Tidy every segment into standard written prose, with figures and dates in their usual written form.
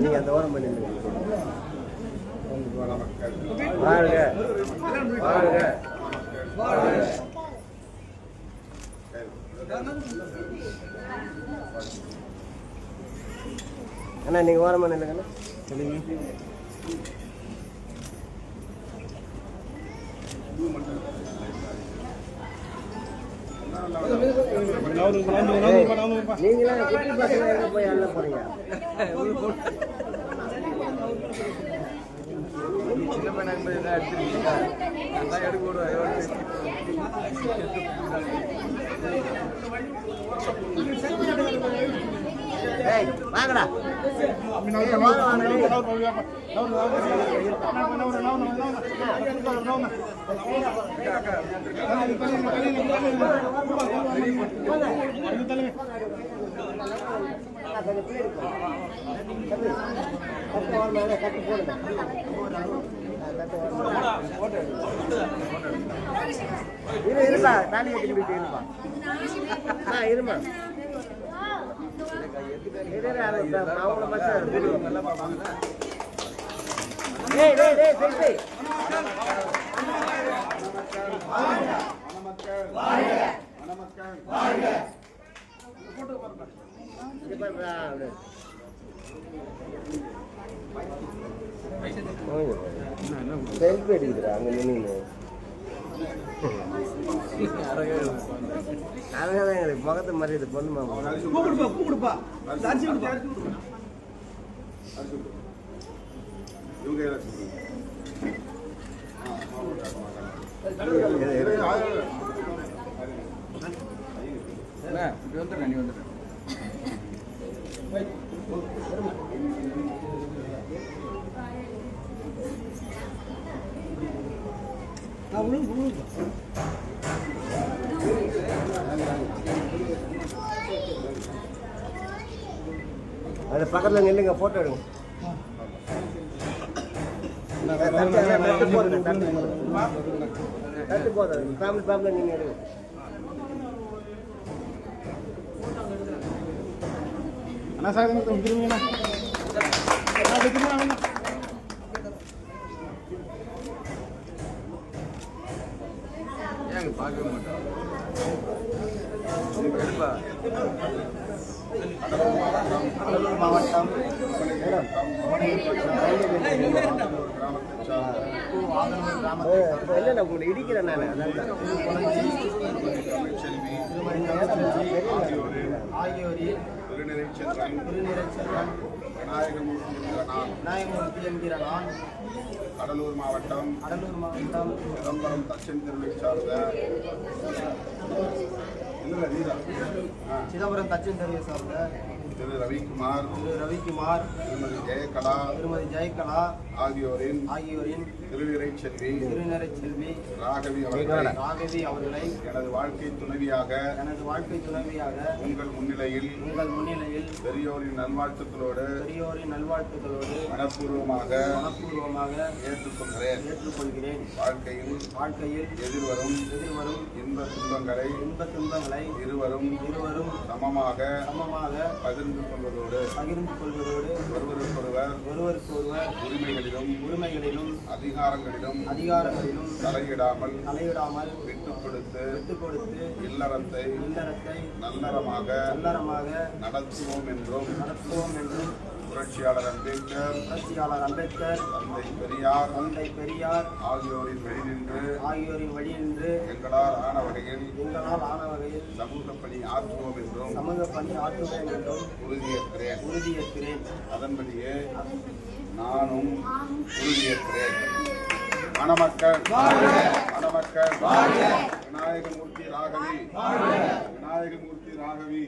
நீங்க அந்த ஓரம் பண்ணி வாங்க வாங்க அண்ணா நீங்க ஓரம் பண்ணி இல்லைங்கண்ணா சொல்லுங்க. நீங்களா குட்டி பசங்க போய் அள்ள போறீங்க. சின்ன பையனாக போய் எடுத்துருக்கீங்க அதான் எடுக்க விடுவேன். வாங்கடா கட்டு போடுங்க. இருப்பா தாலி கட்டி போயிட்டு இருப்பா. இருமா அவங்கள மட்டும் செல்ஃபி எடுக்குதுடா அங்க நின்று அழகாதான் எங்களுக்கு முகத்தை மாதிரி இது பொண்ணு மாமா நீ வந்துடுறேன். அது பக்கத்தில் நில்லுங்க போட்டோ எடுங்க. தட்டு போதும் ஃபேமிலி ஃபேமிலி நீங்கள் எடுங்க. அண்ணா சார் திரும்பிங்கண்ணா ஏங்க பார்க்க மாட்டோம் மாவட்டம் இல்லை உங்களை இடிக்கிறேன் நான். ஆகியோரில் விநாயகமூர்த்தி என்கிற நான் கடலூர் மாவட்டம் சிதம்பரம் தச்சன் தெருவை சார்ந்த திரு ரவிக்குமார் திருமதி ஜெயகலா ஆகியோரின் திருநிறை செல்வி ராகவி அவர்களை எனது வாழ்க்கை துணைவியாக உங்கள் முன்னிலையில் பெரியோரின் நல்வாழ்த்துக்களோடு மனப்பூர்வமாக ஏற்றுக்கொள்கிறேன். வாழ்க்கையில் எதிர்வரும் இன்ப துன்பங்களை இருவரும் சமமாக பகிர்ந்து கொள்வதோடு ஒருவருக்கொருவர் உரிமைகளிலும் அதிகாரங்களிலும் தலையிடாமல் விட்டுக் கொடுத்து இல்லறத்தை நல்லறமாக நடத்துவோம் என்றும் புரட்சியாளர் அம்பேத்கர் தந்தை பெரியார் ஆகியோரின் வழிநின்று எங்களால் ஆன வகையில் சமூக பணி ஆற்றுவோம் என்றும் உறுதியேற்கிறேன். அதன்படியே நானும் உறுதியேற்கிறேன். மணமக்கள் விநாயகமூர்த்தி ராகவி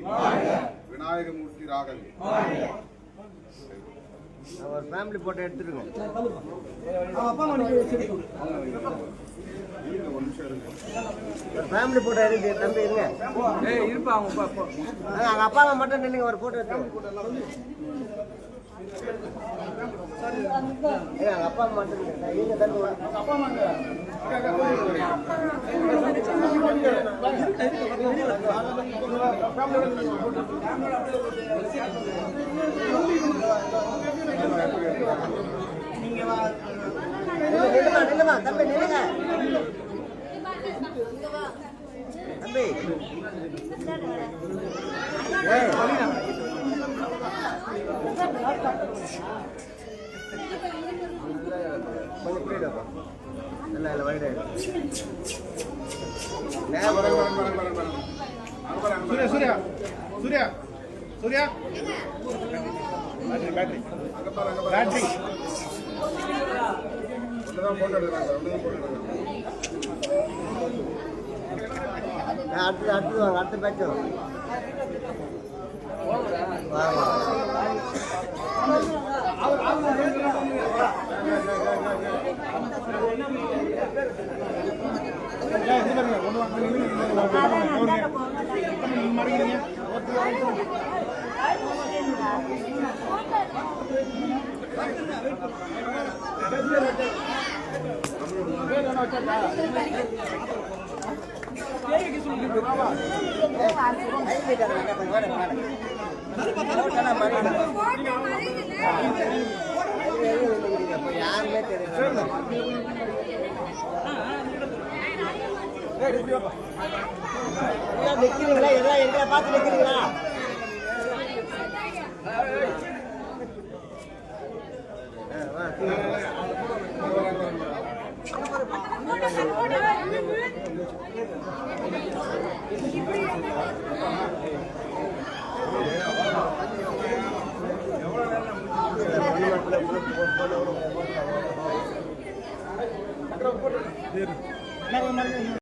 ஒரு ஃபேமிலி போட்டோ எடுத்துருங்க. ஒரு ஃபேமிலி போட்டோ எடுத்து தம்பி இருங்க. இருப்பா அவங்க அப்பா அம்மா மட்டும் நில்லுங்க. ஒரு போட்டோ எடுத்து அப்பா அம்மா மட்டும் அப்பா அம்மா கொஞ்சம் புரியுதாப்பா இல்லை இல்லை wait Surya Surya Surya battery battery அடுத்து வாங்க அடுத்த பேட்ச் வாங்க யாருமே தெரியல நிக்கிறீங்களா எல்லாம் எங்களை பார்த்து நிக்கிறீங்களா எவ்வளோ